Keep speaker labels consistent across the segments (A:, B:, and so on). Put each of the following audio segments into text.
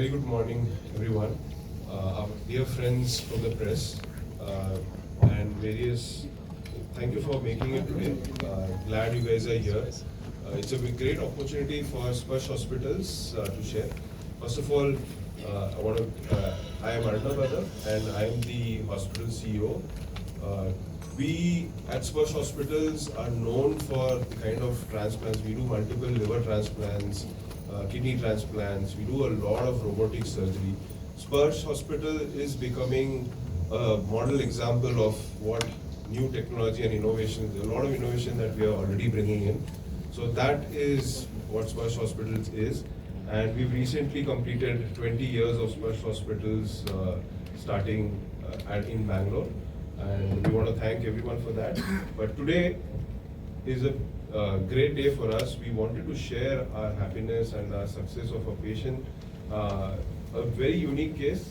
A: very good morning, everyone. Our dear friends from the press and various. Thank you for making it today. Glad you guys are here. It's a great opportunity for Sparsh Hospitals to share. First of all, I am Arnab Badar and I am the hospital CEO. We at Sparsh Hospitals are known for the kind of transplants. We do multiple liver transplants, kidney transplants. We do a lot of robotic surgery. Sparsh Hospital is becoming a model example of what new technology and innovation, a lot of innovation that we are already bringing in. So that is what Sparsh Hospitals is. And we've recently completed 20 years of Sparsh Hospitals starting in Bangalore. And we want to thank everyone for that. But today is a great day for us. We wanted to share our happiness and our success of a patient. A very unique case.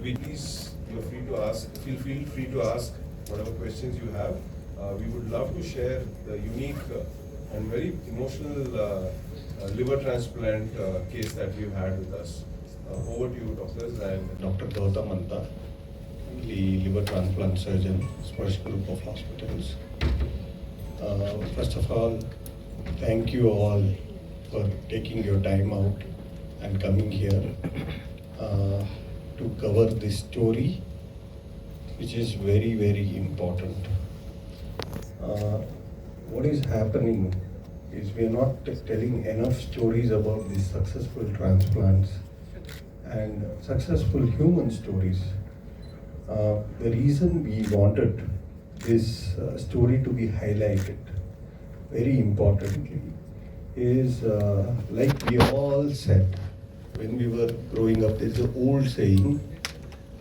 A: Please, you're free to ask. Feel free to ask whatever questions you have. We would love to share the unique and very emotional liver transplant case that we've had with us. Over to you, doctors. And
B: Dr. Gautam Anta, the liver transplant surgeon, Sparsh Group of Hospitals. First of all, thank you all for taking your time out and coming here to cover this story, which is very, very important. What is happening is we are not telling enough stories about these successful transplants and successful human stories. The reason we wanted this story to be highlighted, very importantly, is like we all said when we were growing up, there's an old saying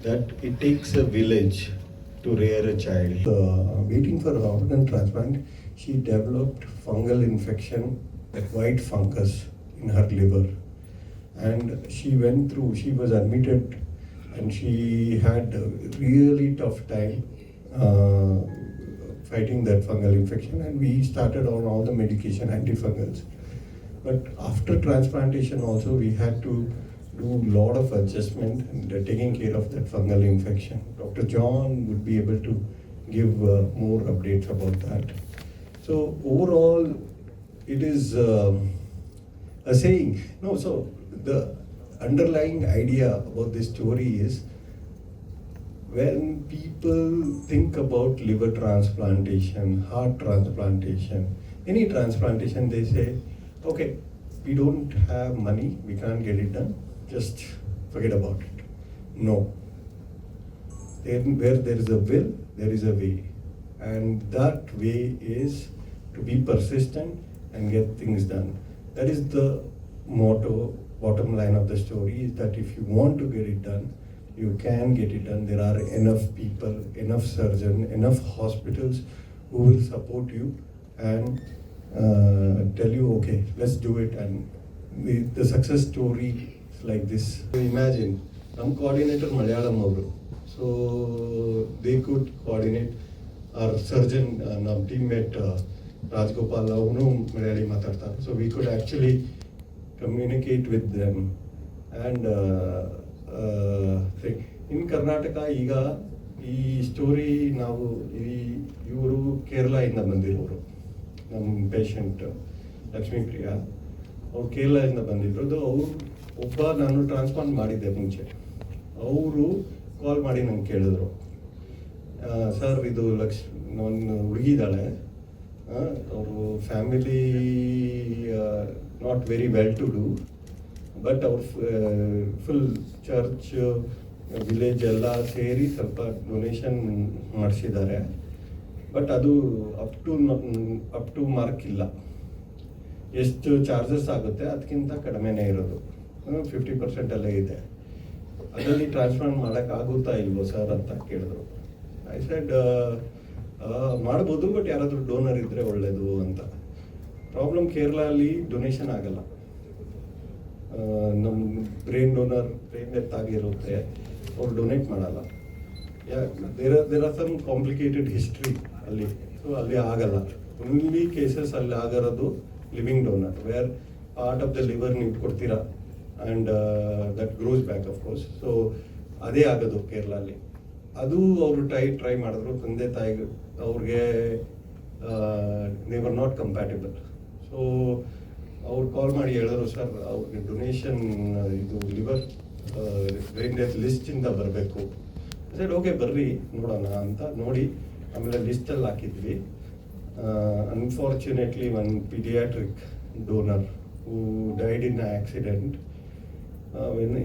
B: that it takes a village to rear a child. Waiting for an organ transplant, she developed fungal infection, that white fungus in her liver. And she was admitted and she had a really tough time fighting that fungal infection, and we started on all the medication, antifungals. But after transplantation also we had to do a lot of adjustment and taking care of that fungal infection. Dr. John would be able to give more updates about that. So overall, it is a saying. No, so the underlying idea about this story is when people think about liver transplantation, heart transplantation, any transplantation, they say, okay, we don't have money, we can't get it done, just forget about it. No. Where there is a will, there is a way. And that way is to be persistent and get things done. That is the motto, bottom line of the story, is that if you want to get it done, you can get it done. There are enough people, enough surgeons, enough hospitals who will support you and tell you, okay, let's do it. And the success story is like this. Imagine, some coordinator Malayalam ಅವರು, so they could coordinate. Our surgeon, our teammate Rajgopal, ಅವನು ಮಲಯಾಳಿ ಮಾತಾಡ್ತಾರೆ. So we could actually communicate with them. And in Karnataka, ಈಗ ಈ story ನಾವು ಇವರು ಕೇರಳದಿಂದ ಬಂದಿರೋರು, ನಮ್ಮ patient Lakshmi Priya ಅವ್ರು ಕೇರಳದಿಂದ ಬಂದಿದ್ರು. ಅದು ಅವ್ರು ನಾನು ಟ್ರಾನ್ಸ್ಪ್ಲಾಂಟ್ ಮಾಡಿದ್ದೆ ಮುಂಚೆ. ಅವರು ಕಾಲ್ ಮಾಡಿ ನಂಗೆ ಕೇಳಿದ್ರು, ಸರ್ ಇದು ನನ್ನ ಹುಡುಗಿ ಇದ್ದಾಳೆ, ಅವರು family not very well to do, but ಅವ್ರು ಫುಲ್ ಚರ್ಚ್ ವಿಲೇಜ್ ಎಲ್ಲ ಸೇರಿ ಸ್ವಲ್ಪ ಡೊನೇಷನ್ ಮಾಡಿಸಿದ್ದಾರೆ. ಬಟ್ ಅದು ಅಪ್ ಟು ಮಾರ್ಕ್ ಇಲ್ಲ, ಎಷ್ಟು ಚಾರ್ಜಸ್ ಆಗುತ್ತೆ ಅದಕ್ಕಿಂತ ಕಡಿಮೆನೇ ಇರೋದು, 50% ಅಲ್ಲೇ ಇದೆ. ಅದರಲ್ಲಿ ಟ್ರಾನ್ಸ್ಪ್ಲಾಂಟ್ ಮಾಡೋಕ್ಕಾಗುತ್ತಾ ಇಲ್ವೋ ಸರ್ ಅಂತ ಕೇಳಿದ್ರು. ಐ ಸೆಡ್ ಮಾಡ್ಬೋದು, ಬಟ್ ಯಾರಾದರೂ ಡೋನರ್ ಇದ್ದರೆ ಒಳ್ಳೆಯದು ಅಂತ. ಪ್ರಾಬ್ಲಮ್ ಕೇರಳಲ್ಲಿ ಡೊನೇಷನ್ ಆಗಲ್ಲ. ನಮ್ಮ ಬ್ರೈನ್ ಡೋನರ್, ಬ್ರೈನ್ ಡೆತ್ ಆಗಿರುತ್ತೆ, ಅವ್ರು ಡೊನೇಟ್ ಮಾಡಲ್ಲ. There are some complicated history ಅಲ್ಲಿ, ಸೊ ಅಲ್ಲಿ ಆಗಲ್ಲ. ಓನ್ಲಿ ಕೇಸಸ್ ಅಲ್ಲಿ ಆಗಿರೋದು living donor, where part of the liver ನೀವು ಕೊಡ್ತೀರಾ and that grows back of course. So ಅದೇ ಆಗೋದು ಕೇರಳಲ್ಲಿ. ಅದು ಅವರು ಟ್ರೈ ಮಾಡಿದ್ರು, ತಂದೆ ತಾಯಿಗೆ ಅವ್ರಿಗೆ they were not compatible. So ಅವ್ರು ಕಾಲ್ ಮಾಡಿ ಹೇಳಿದ್ರು, ಸರ್ ಅವ್ರಿಗೆ ಡೊನೇಷನ್ ಇದು ಲಿವರ್ ಬ್ರೈನ್ ಡೆತ್ ಲಿಸ್ಟಿಂದ ಬರಬೇಕು. ಸರ್ ಓಕೆ ಬರ್ರಿ ನೋಡೋಣ ಅಂತ ನೋಡಿ ಆಮೇಲೆ ಲಿಸ್ಟಲ್ಲಿ ಹಾಕಿದ್ವಿ. Unfortunately one pediatric donor who died in accident.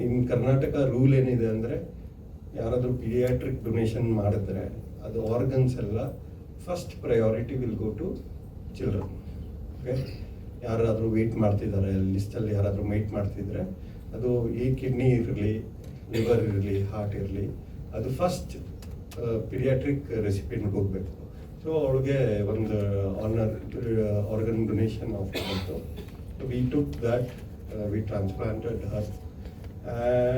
B: In Karnataka rule ಏನಿದೆ ಅಂದರೆ, ಯಾರಾದರೂ ಪೀಡಿಯಾಟ್ರಿಕ್ ಡೊನೇಷನ್ ಮಾಡಿದ್ರೆ ಅದು ಆರ್ಗನ್ಸ್ ಎಲ್ಲ first priority will go to children. Okay, ಯಾರಾದರೂ ವೆಯ್ಟ್ ಮಾಡ್ತಿದ್ದಾರೆ ಲಿಸ್ಟಲ್ಲಿ, ಯಾರಾದರೂ ವೆಯ್ಟ್ ಮಾಡ್ತಿದ್ರೆ ಅದು ಈ ಕಿಡ್ನಿ ಇರಲಿ, ಲಿವರ್ ಇರಲಿ, ಹಾರ್ಟ್ ಇರಲಿ, ಅದು ಫಸ್ಟ್ ಪೀಡಿಯಾಟ್ರಿಕ್ ರೆಸಿಪಿಯನ್ಗೆ ಹೋಗಬೇಕು. ಸೊ ಅವಳಿಗೆ ಒಂದು ಆರ್ಗನ್ ಡೊನೇಷನ್ ಆಫರ್ ಬಂತು. We took that, we transplanted her.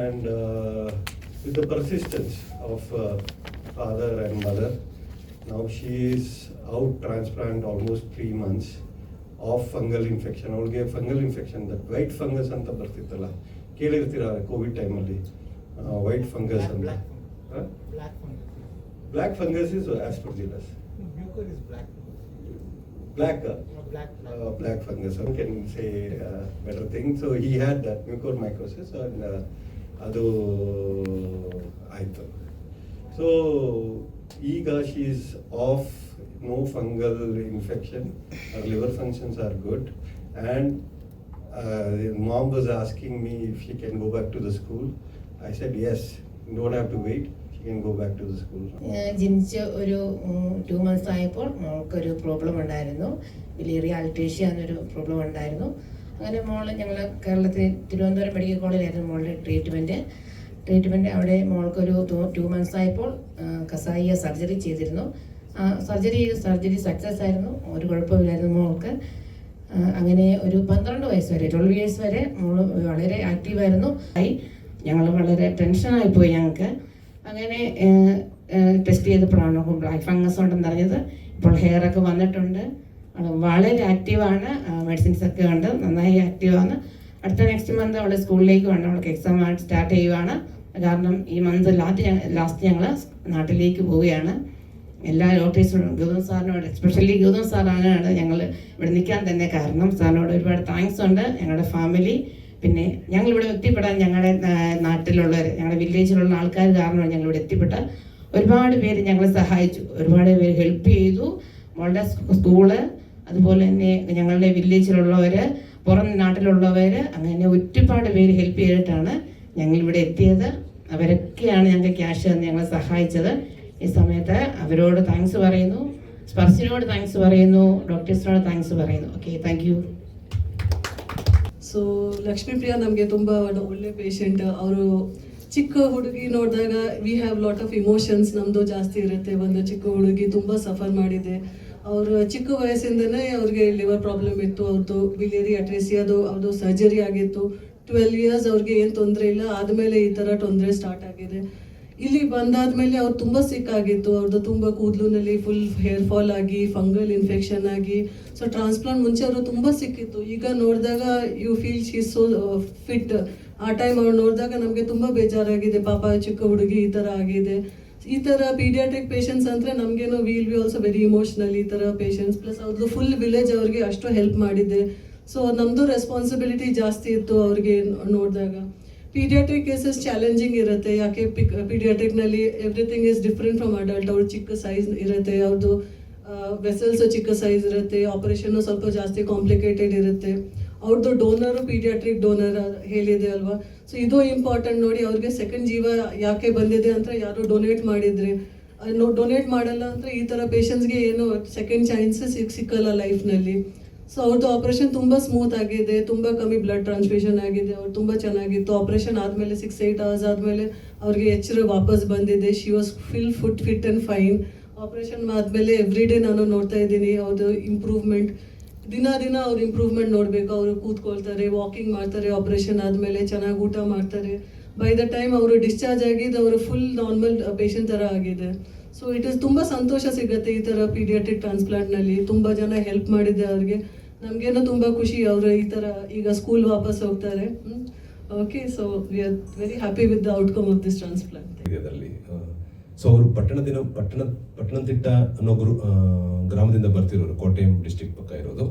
B: And with the persistence of father and mother, now she is out transplant almost 3 months of fungal infection. ಅವಳಿಗೆ fungal infection, that white fungus ಅಂತ ಬರ್ತಿತ್ತಲ್ಲ, ಕೇಳಿರ್ತೀರ Covid ಟೈಮಲ್ಲಿ, white fungus ಅಂತ. Black fungus is Aspergillus. Black fungus, one can say better thing. So he had that mucormycosis and adu aitu. So ಈಗ she is off, no fungal infection, her liver functions are good, and mom was asking me if she can go back to the school. I said yes, you don't have to wait, she can go back to the school.
C: ജനിച്ച് ഒരു 2 months ആയപ്പോൾ മോൾക്കൊരു problem ഉണ്ടായിരുന്നു, biliary അൾട്ടേഷ്യ എന്നൊരു problem ഉണ്ടായിരുന്നു. അങ്ങനെ മോള് ഞങ്ങൾ കേരളത്തിൽ തിരുവനന്തപുരം മെഡിക്കൽ കോളേജിലായിരുന്നു മോളുടെ ട്രീറ്റ്മെൻറ്റ്. അവിടെ മോൾക്കൊരു 2 months ആയപ്പോൾ കസായിയ സർജറി ചെയ്തിരുന്നു. സർജറി സക്സസ് ആയിരുന്നു, ഒരു കുഴപ്പമില്ലായിരുന്നു മോൾക്ക്. അങ്ങനെ ഒരു 12 വയസ്സ് വരെ, 12 years വരെ മോള് വളരെ ആക്റ്റീവായിരുന്നു. ഞങ്ങൾ വളരെ ടെൻഷനായിപ്പോയി ഞങ്ങൾക്ക്. അങ്ങനെ ടെസ്റ്റ് ചെയ്തപ്പോഴാണ് ബ്ലാക്ക് ഫംഗസ് ഉണ്ടെന്ന് അറിഞ്ഞത്. ഇപ്പോൾ ഹെയറൊക്കെ വന്നിട്ടുണ്ട്, വളരെ ആക്റ്റീവാണ്, മെഡിസിൻസ് ഒക്കെ ഉണ്ട്, നന്നായി ആക്റ്റീവാണ്. അടുത്ത നെക്സ്റ്റ് മന്ത് അവൾ സ്കൂളിലേക്ക് വേണം, അവൾക്ക് എക്സാം സ്റ്റാർട്ട് ചെയ്യുവാണ്. കാരണം ഈ മന്ത് ലാസ്റ്റ് ഞങ്ങൾ നാട്ടിലേക്ക് പോവുകയാണ്. എല്ലാ ഡോക്ടേഴ്സിനോടും ഗൗതം സാറിനോട്, എസ്പെഷ്യലി ഗൗതം സാറാണ് ഞങ്ങൾ ഇവിടെ നിൽക്കാൻ തന്നെ കാരണം. സാറിനോട് ഒരുപാട് താങ്ക്സ് ഉണ്ട്. ഞങ്ങളുടെ ഫാമിലി, പിന്നെ ഞങ്ങളിവിടെ എത്തിപ്പെടാൻ ഞങ്ങളുടെ നാട്ടിലുള്ളവർ, ഞങ്ങളുടെ വില്ലേജിലുള്ള ആൾക്കാർ കാരണമാണ് ഞങ്ങളിവിടെ എത്തിപ്പെട്ട. ഒരുപാട് പേര് ഞങ്ങളെ സഹായിച്ചു, ഒരുപാട് പേര് ഹെൽപ്പ് ചെയ്തു. മോളുടെ സ്കൂള്, അതുപോലെ തന്നെ ഞങ്ങളുടെ വില്ലേജിലുള്ളവർ, പുറം നാട്ടിലുള്ളവർ, അങ്ങനെ ഒരുപാട് പേര് ഹെൽപ്പ് ചെയ്തിട്ടാണ് ഞങ്ങളിവിടെ എത്തിയത്. അവരൊക്കെയാണ് ഞങ്ങൾക്ക് ക്യാഷ് തന്ന് ഞങ്ങളെ സഹായിച്ചത്. ഈ സമയത്ത് അവരോട് താങ്ക്സ് പറയുന്നു, സ്പർശിനോട് താങ്ക്സ് പറയുന്നു, ഡോക്ടേഴ്സിനോട് താങ്ക്സ് പറയുന്നു. Okay, thank you.
D: So Lakshmipriya ನಮಗೆ ತುಂಬ ಒಳ್ಳೆ ಪೇಷಂಟ್. ಅವರು ಚಿಕ್ಕ ಹುಡುಗಿ ನೋಡಿದಾಗ we have lot of emotions ನಮ್ಮದು ಜಾಸ್ತಿ ಇರುತ್ತೆ. ಒಂದು ಚಿಕ್ಕ ಹುಡುಗಿ ತುಂಬ ಸಫರ್ ಮಾಡಿದೆ. ಅವರು ಚಿಕ್ಕ ವಯಸ್ಸಿಂದನೇ ಅವ್ರಿಗೆ ಲಿವರ್ ಪ್ರಾಬ್ಲಮ್ ಇತ್ತು, ಅವ್ರದ್ದು ಬಿಲಿಯರಿ ಅಟ್ರೇಸಿಯಾದು ಅವ್ರದ್ದು ಸರ್ಜರಿ ಆಗಿತ್ತು. 12 years ಅವ್ರಿಗೆ ಏನು ತೊಂದರೆ ಇಲ್ಲ, ಆದಮೇಲೆ ಈ ಥರ ತೊಂದರೆ ಸ್ಟಾರ್ಟ್ ಆಗಿದೆ. ಇಲ್ಲಿ ಬಂದಾದ್ಮೇಲೆ ಅವ್ರು ತುಂಬ ಸಿಕ್ ಆಗಿತ್ತು. ಅವ್ರದ್ದು ತುಂಬ ಕೂದಲಿನಲ್ಲಿ ಫುಲ್ ಹೇರ್ ಫಾಲ್ ಆಗಿ, ಫಂಗಲ್ ಇನ್ಫೆಕ್ಷನ್ ಆಗಿ. ಸೊ ಟ್ರಾನ್ಸ್ಪ್ಲಾಂಟ್ ಮುಂಚೆ ಅವರು ತುಂಬ ಸಿಕ್ಕಿತ್ತು. ಈಗ ನೋಡಿದಾಗ you feel she so fit. ಆ ಟೈಮ್ ಅವ್ರು ನೋಡಿದಾಗ ನಮಗೆ ತುಂಬ ಬೇಜಾರಾಗಿದೆ, ಪಾಪ ಚಿಕ್ಕ ಹುಡುಗಿ ಈ ಥರ ಆಗಿದೆ. ಈ ಥರ ಪೀಡಿಯಾಟ್ರಿಕ್ ಪೇಷಂಟ್ಸ್ ಅಂದರೆ ನಮಗೇನೋ will be also very emotional. ಈ ಥರ ಪೇಷಂಟ್ಸ್ ಪ್ಲಸ್ ಅವ್ರದ್ದು ಫುಲ್ ವಿಲೇಜ್ ಅವ್ರಿಗೆ ಅಷ್ಟು ಹೆಲ್ಪ್ ಮಾಡಿದೆ. ಸೊ ನಮ್ಮದು ರೆಸ್ಪಾನ್ಸಿಬಿಲಿಟಿ ಜಾಸ್ತಿ ಇತ್ತು ಅವ್ರಿಗೆ ನೋಡಿದಾಗ. ಪೀಡಿಯಾಟ್ರಿಕ್ ಕೇಸಸ್ ಚಾಲೆಂಜಿಂಗ್ ಇರುತ್ತೆ, ಯಾಕೆ ಪೀಡಿಯಾಟ್ರಿಕ್ನಲ್ಲಿ everything is different from adult. ಅವ್ರ ಚಿಕ್ಕ ಸೈಜ್ ಇರುತ್ತೆ, ಅವ್ರದ್ದು ವೆಸಲ್ಸು ಚಿಕ್ಕ ಸೈಜ್ ಇರುತ್ತೆ, ಆಪರೇಷನ್ನು ಸ್ವಲ್ಪ ಜಾಸ್ತಿ ಕಾಂಪ್ಲಿಕೇಟೆಡ್ ಇರುತ್ತೆ. ಅವ್ರದ್ದು ಡೋನರು ಪೀಡಿಯಾಟ್ರಿಕ್ ಡೋನರ್ ಹೇಳಿದೆ ಅಲ್ವಾ. ಸೊ ಇದು ಇಂಪಾರ್ಟೆಂಟ್ ನೋಡಿ. ಅವ್ರಿಗೆ ಸೆಕೆಂಡ್ ಜೀವ ಯಾಕೆ ಬಂದಿದೆ ಅಂತ ಯಾರು ಡೊನೇಟ್ ಮಾಡಿದ್ರಿ, ಡೊನೇಟ್ ಮಾಡಲ್ಲ ಅಂದರೆ ಈ ಥರ ಪೇಷಂಟ್ಸ್ಗೆ ಏನು ಸೆಕೆಂಡ್ ಚಾನ್ಸಸ್ ಸಿಕ್ಕಲ್ಲ ಲೈಫ್ನಲ್ಲಿ. ಸೊ ಅವ್ರದ್ದು ಆಪ್ರೇಷನ್ ತುಂಬ ಸ್ಮೂತ್ ಆಗಿದೆ, ತುಂಬ ಕಮ್ಮಿ ಬ್ಲಡ್ ಟ್ರಾನ್ಸ್ಫ್ಯೂಷನ್ ಆಗಿದೆ. ಅವ್ರು ತುಂಬ ಚೆನ್ನಾಗಿತ್ತು. ಆಪ್ರೇಷನ್ ಆದಮೇಲೆ 6-8 hours ಆದಮೇಲೆ ಅವ್ರಿಗೆ ಎಚ್ಚರ ವಾಪಸ್ ಬಂದಿದೆ. She was fit and fine. Operation ಆದಮೇಲೆ ಎವ್ರಿ ಡೇ ನಾನು ನೋಡ್ತಾ ಇದ್ದೀನಿ ಅವ್ರದ್ದು ಇಂಪ್ರೂವ್ಮೆಂಟ್. ದಿನ ಅವ್ರು ಇಂಪ್ರೂವ್ಮೆಂಟ್ ನೋಡಬೇಕು. ಅವರು ಕೂತ್ಕೊಳ್ತಾರೆ, ವಾಕಿಂಗ್ ಮಾಡ್ತಾರೆ, ಆಪ್ರೇಷನ್ ಆದಮೇಲೆ ಚೆನ್ನಾಗಿ ಊಟ ಮಾಡ್ತಾರೆ. ಬೈ ದ ಟೈಮ್ ಅವರು ಡಿಸ್ಚಾರ್ಜ್ ಆಗಿದ್ದು ಅವರು ಫುಲ್ ನಾರ್ಮಲ್ ಪೇಷಂಟ್ ಥರ ಆಗಿದೆ. ಸೊ ಇಟ್ ಇಸ್ ತುಂಬ ಸಂತೋಷ ಸಿಗುತ್ತೆ ಈ ಥರ ಪೀಡಿಯಾಟ್ರಿಕ್ ಟ್ರಾನ್ಸ್ಪ್ಲಾಂಟ್ನಲ್ಲಿ. ತುಂಬ ಜನ ಹೆಲ್ಪ್ ಮಾಡಿದೆ ಅವ್ರಿಗೆ. ನಮಗೇನೋ ತುಂಬ ಖುಷಿ. ಅವರು ಈ ಥರ ಈಗ ಸ್ಕೂಲ್ ವಾಪಸ್ ಹೋಗ್ತಾರೆ. Okay, so we are very happy with the outcome of this transplant.
E: ಇದರಲ್ಲಿ ಸೊ ಅವರು ಪಟ್ಟಣತಿಟ್ಟ ಅನ್ನೋ ಗ್ರಾಮದಿಂದ ಬರ್ತಿರೋರು, ಕೋಟೆಯಂ ಡಿಸ್ಟ್ರಿಕ್ಟ್ ಪಕ್ಕ ಇರೋದು.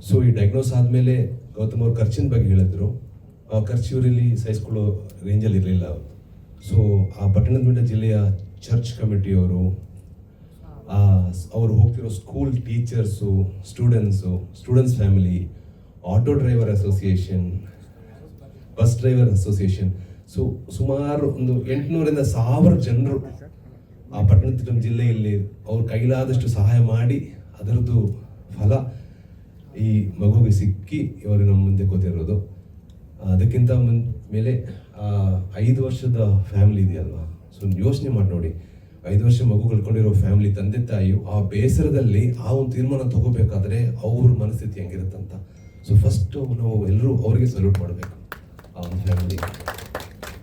E: ಸೊ ಈ ಡಯಾಗ್ನೋಸ್ ಆದಮೇಲೆ ಗೌತಮ್ ಅವ್ರು ಖರ್ಚಿನ ಬಗ್ಗೆ ಹೇಳಿದ್ರು. ಆ ಖರ್ಚು ಇವರಲ್ಲಿ ಸಹಿಸ್ಕೊಳ್ಳೋ ರೇಂಜಲ್ಲಿ ಇರಲಿಲ್ಲ. ಸೊ ಆ ಪಟ್ಟಣದ ಜಿಲ್ಲೆಯ ಚರ್ಚ್ ಕಮಿಟಿಯವರು, ಅವರು ಹೋಗ್ತಿರೋ school teachers, students family, auto driver association, bus driver association, so ಸುಮಾರು ಒಂದು 800ರಿಂದ 1000 ಜನರು ಆ ಪಟ್ಟಣತಿಟ್ಟ ಜಿಲ್ಲೆಯಲ್ಲಿ ಅವ್ರ ಕೈಲಾದಷ್ಟು ಸಹಾಯ ಮಾಡಿ ಅದರದ್ದು ಫಲ ಈ ಮಗುವಿಗೆ ಸಿಕ್ಕಿ ಇವರು ನಮ್ಮ ಮುಂದೆ ಕೂತಿರೋದು. ಅದಕ್ಕಿಂತ ಮೇಲೆ 5 ವರ್ಷದ ಫ್ಯಾಮಿಲಿ ಇದೆಯಲ್ವಾ, ಸೊ ಯೋಚನೆ ಮಾಡಿ ನೋಡಿ, 5 ವರ್ಷ ಮಗು ಕಳ್ಕೊಂಡಿರೋ ಫ್ಯಾಮಿಲಿ, ತಂದೆ ತಾಯಿಯು ಆ ಬೇಸರದಲ್ಲಿ ಆ ಒಂದು ತೀರ್ಮಾನ ತಗೋಬೇಕಾದ್ರೆ ಅವ್ರ ಮನಸ್ಥಿತಿ ಹೆಂಗಿರುತ್ತಂತ. ಸೊ ಫಸ್ಟ್ ನಾವು ಎಲ್ಲರೂ ಅವರಿಗೆ ಸಲ್ಯೂಟ್ ಮಾಡಬೇಕು, ಆ ಒಂದು family.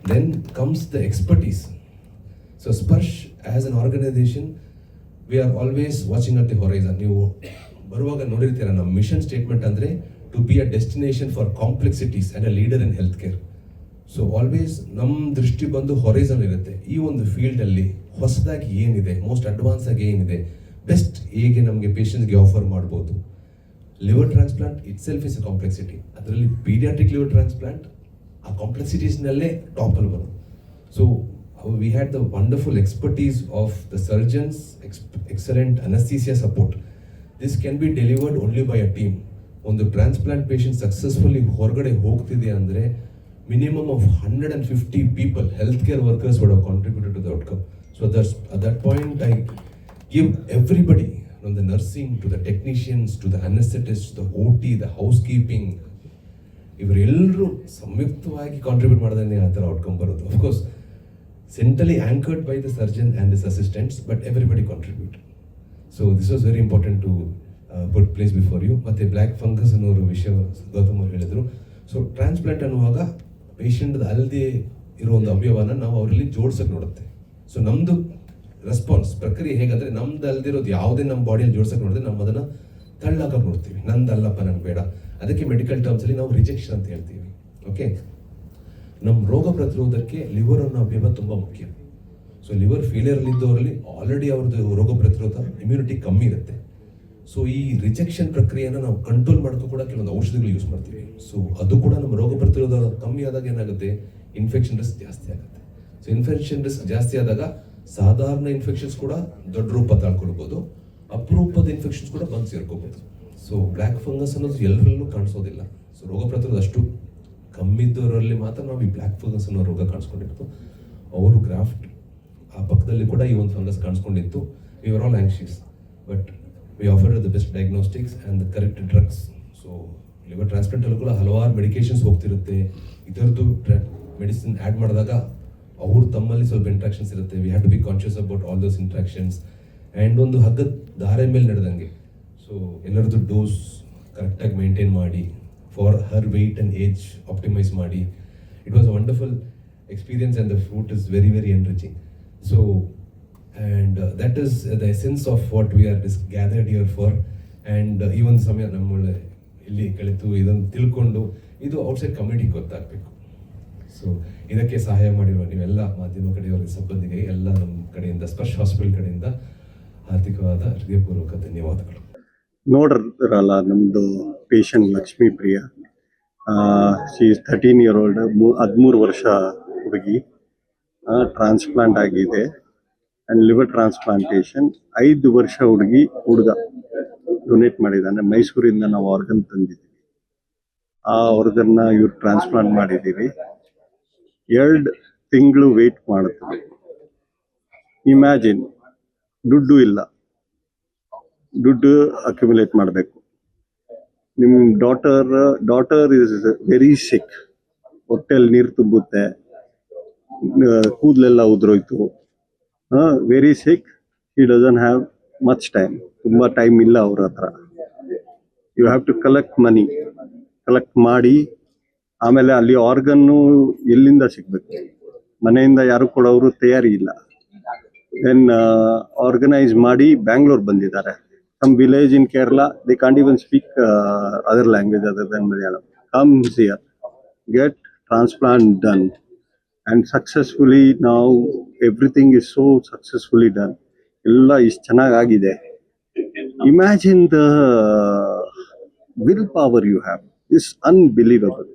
E: Then comes the expertise. So Sparsh as an organisation we are always watching at the horizon. ನೀವು ಬರುವಾಗ ನೋಡಿರ್ತೀರ, ನಮ್ಮ ಮಿಷನ್ ಸ್ಟೇಟ್ಮೆಂಟ್ ಅಂದರೆ to be a destination for complexities and a leader in health care. So always ನಮ್ಮ ದೃಷ್ಟಿ ಬಂದು horizon ಇರುತ್ತೆ. ಈ ಒಂದು ಫೀಲ್ಡಲ್ಲಿ ಹೊಸದಾಗಿ ಏನಿದೆ, ಮೋಸ್ಟ್ ಅಡ್ವಾನ್ಸ್ ಆಗಿ ಏನಿದೆ, ಬೆಸ್ಟ್ ಹೇಗೆ ನಮಗೆ ಪೇಷಂಟ್ಸ್ಗೆ ಆಫರ್ ಮಾಡ್ಬೋದು. Liver transplant it self is A complexity. ಅದರಲ್ಲಿ ಪೀಡಿಯಾಟ್ರಿಕ್ ಲಿವರ್ ಟ್ರಾನ್ಸ್ಪ್ಲಾಂಟ್ ಆ ಕಾಂಪ್ಲೆಕ್ಸಿಟೀಸ್ನಲ್ಲೇ ಟಾಪಲ್ಲಿ ಬರೋದು. So we had the wonderful expertise of the surgeons, excellent ಅನಸ್ಥೀಸಿಯಾ support. This can be delivered only by a team. ಒಂದು transplant patient successfully ಹೊರಗಡೆ ಹೋಗ್ತಿದೆ ಅಂದರೆ minimum of 150 people, healthcare workers would have contributed to the outcome. So at that point, I give everybody, from the nursing to the technicians to the anesthetists, the OT, the housekeeping, ಇವರೆಲ್ಲರೂ ಸಂಯುಕ್ತವಾಗಿ contribute ಮಾಡಿದ್ರೆ ಆ ಥರ outcome ಬರೋದು. Of course centrally anchored by the surgeon and this assistants, but everybody contribute. So this was very important to put place before you. ಮತ್ತು black fungus ಅನ್ನೋರು ವಿಷಯ ಗೌತಮ್ ಅವರು ಹೇಳಿದರು. ಸೊ ಟ್ರಾನ್ಸ್ಪ್ಲಾಂಟ್ ಅನ್ನುವಾಗ ಪೇಷಂಟ್ ಅಲ್ಲದೆ ಇರೋ ಒಂದು ಅವಯವನ ನಾವು ಅವರಲ್ಲಿ ಜೋಡ್ಸಕ್ಕೆ ನೋಡುತ್ತೆ. ಸೊ ನಮ್ಮದು ರೆಸ್ಪಾನ್ಸ್ ಪ್ರಕ್ರಿಯೆ ಹೇಗಂದರೆ, ನಮ್ದು ಅಲ್ದಿರೋದು ಯಾವುದೇ ನಮ್ಮ ಬಾಡಿಯಲ್ಲಿ ಜೋಡ್ಸಕ್ಕೆ ನೋಡಿದ್ರೆ ನಾವು ಅದನ್ನು ತಳ್ಳಾಕಕ್ಕೆ ನೋಡ್ತೀವಿ. ನಂದಲ್ಲಪ್ಪ, ನಂಗೆ ಬೇಡ. ಅದಕ್ಕೆ ಮೆಡಿಕಲ್ ಟರ್ಮ್ಸಲ್ಲಿ ನಾವು ರಿಜೆಕ್ಷನ್ ಅಂತ ಹೇಳ್ತೀವಿ. ಓಕೆ, ನಮ್ಮ ರೋಗ ಪ್ರತಿರೋಧಕ್ಕೆ ಲಿವರ್ ಅನ್ನೋ ಅವಯವ ತುಂಬ ಮುಖ್ಯ. ಸೊ ಲಿವರ್ ಫೇಲಿಯರಲ್ಲಿ ಇದ್ದವರಲ್ಲಿ ಆಲ್ರೆಡಿ ಅವ್ರದ್ದು ರೋಗ ಪ್ರತಿರೋಧ ಇಮ್ಯುನಿಟಿ ಕಮ್ಮಿ ಇರುತ್ತೆ. ಸೊ ಈ ರಿಜೆಕ್ಷನ್ ಪ್ರಕ್ರಿಯೆಯನ್ನು ನಾವು ಕಂಟ್ರೋಲ್ ಮಾಡೋಕ್ಕೂ ಕೂಡ ಕೆಲವೊಂದು ಔಷಧಿಗಳು ಯೂಸ್ ಮಾಡ್ತೀವಿ. ಸೊ ಅದು ಕೂಡ ನಮ್ಮ ರೋಗ ಪ್ರತಿರೋಧ ಕಮ್ಮಿ ಆದಾಗ ಏನಾಗುತ್ತೆ, ಇನ್ಫೆಕ್ಷನ್ ರಿಸ್ಕ್ ಜಾಸ್ತಿ ಆಗುತ್ತೆ. ಸೊ ಇನ್ಫೆಕ್ಷನ್ ರಿಸ್ಕ್ ಜಾಸ್ತಿ ಆದಾಗ ಸಾಧಾರಣ ಇನ್ಫೆಕ್ಷನ್ಸ್ ಕೂಡ ದೊಡ್ಡ ರೂಪ ತಾಳ್ಕೊಳ್ಬೋದು, ಅಪರೂಪದ ಇನ್ಫೆಕ್ಷನ್ಸ್ ಕೂಡ ಬಂದು ಸೇರ್ಕೋಬೋದು. ಸೊ ಬ್ಲ್ಯಾಕ್ ಫಂಗಸ್ ಅನ್ನೋದು ಎಲ್ಲರಲ್ಲೂ ಕಾಣಿಸೋದಿಲ್ಲ. ಸೊ ರೋಗ ಪ್ರತಿರೋಧ ಅಷ್ಟು ಕಮ್ಮಿ ಇದ್ದವರಲ್ಲಿ ಮಾತ್ರ ನಾವು ಈ ಬ್ಲ್ಯಾಕ್ ಫಂಗಸ್ ಅನ್ನೋ ರೋಗ ಕಾಣಿಸ್ಕೊಂಡಿತ್ತು. ಅವರು ಗ್ರಾಫ್ಟ್ ಆ ಪಕ್ಕದಲ್ಲಿ ಕೂಡ ಈ ಒಂದು ಫಂಗಸ್ ಕಾಣಿಸ್ಕೊಂಡಿತ್ತು. We are all anxious, but we offered the best diagnostics and the correct drugs. So liver transplant ಅಲ್ಲೂ ಕೂಡ ಹಲವಾರು ಮೆಡಿಕೇಶನ್ಸ್ ಹೋಗ್ತಿರುತ್ತೆ. ಇದರದ್ದು ಮೆಡಿಸಿನ್ ಆ್ಯಡ್ ಮಾಡಿದಾಗ ಅವ್ರು ತಮ್ಮಲ್ಲಿ ಸ್ವಲ್ಪ ಇಂಟ್ರಾಕ್ಷನ್ಸ್ ಇರುತ್ತೆ. We have to be conscious about all those interactions. And ಒಂದು ಹಗ್ಗದ ದಾರೆ ಮೇಲೆ ನಡೆದಂಗೆ, ಸೊ ಎಲ್ಲರದ್ದು ಡೋಸ್ ಕರೆಕ್ಟಾಗಿ ಮೇಂಟೈನ್ ಮಾಡಿ, for her weight and age optimise ಮಾಡಿ. It was a wonderful experience and the fruit is very very enriching. So and that is the essence of what we are gathered here for. And ಈ ಒಂದು ಸಮಯ ನಮ್ಮ ಇಲ್ಲಿ ಕಳೆದು ಇದನ್ನು ತಿಳ್ಕೊಂಡು ಇದು ಔಟ್ಸೈಡ್ ಕಮ್ಯುನಿಟಿ ಗೊತ್ತಾಗಬೇಕು. ಸೊ ಇದಕ್ಕೆ ಸಹಾಯ ಮಾಡಿರುವ ನೀವೆಲ್ಲ ಮಾಧ್ಯಮ ಕಡೆಯವರ ಸಿಬ್ಬಂದಿಗೆ ಎಲ್ಲ ನಮ್ಮ ಕಡೆಯಿಂದ, ಸ್ಪರ್ಶ್ ಹಾಸ್ಪಿಟಲ್ ಕಡೆಯಿಂದ ಆರ್ಥಿಕವಾದ ಹೃದಯಪೂರ್ವಕ ಧನ್ಯವಾದಗಳು.
B: ನೋಡಿರಲ್ಲ ನಮ್ಮದು patient Lakshmi Priya, she is 13 year old, 13 ವರ್ಷ ಹುಡುಗಿ, ಟ್ರಾನ್ಸ್ಪ್ಲಾಂಟ್ ಆಗಿದೆ. ಆ್ಯಂಡ್ ಲಿವರ್ ಟ್ರಾನ್ಸ್ಪ್ಲಾಂಟೇಷನ್ 5 ವರ್ಷ ಹುಡುಗ ಡೊನೇಟ್ ಮಾಡಿದ್ದಾನೆ. ಮೈಸೂರಿಂದ ನಾವು ಆರ್ಗನ್ ತಂದಿದ್ದೀವಿ. ಆ ಆರ್ಗನ್ನ ಇವ್ರು ಟ್ರಾನ್ಸ್ಪ್ಲಾಂಟ್ ಮಾಡಿದ್ದೀವಿ. 2 ತಿಂಗಳು ವೇಟ್ ಮಾಡ್ತೀವಿ. ಇಮ್ಯಾಜಿನ್, ದುಡ್ಡು ಇಲ್ಲ, ದುಡ್ಡು ಅಕ್ಯುಮುಲೇಟ್ ಮಾಡಬೇಕು. ನಿಮ್ಮ ಡಾಟರ್ ಇಸ್ ವೆರಿ ಸಿಕ್, ಹೊಟ್ಟೆಯಲ್ಲಿ ನೀರು ತುಂಬುತ್ತೆ, ಕೂದಲೆಲ್ಲ ಉದುರೋಯ್ತು, very sick. He doesn't have much time, ತುಂಬ ಟೈಮ್ ಇಲ್ಲ ಅವ್ರ ಹತ್ರ. ಯು ಹ್ಯಾವ್ ಟು ಕಲೆಕ್ಟ್ ಮಾಡಿ, ಆಮೇಲೆ ಅಲ್ಲಿ ಆರ್ಗನ್ನು ಎಲ್ಲಿಂದ ಸಿಗಬೇಕು, ಮನೆಯಿಂದ ಯಾರು ಕೊಡೋರು ತಯಾರಿ ಇಲ್ಲ. ದೆನ್ ಆರ್ಗನೈಸ್ ಮಾಡಿ ಬ್ಯಾಂಗ್ಳೂರ್ ಬಂದಿದ್ದಾರೆ. Some village in Kerala, they can't even speak other language other than Malayalam. Comes here, get
F: transplant done, and successfully now everything is so successfully done. Ella is chanagagide. Imagine the willpower you have. It's unbelievable.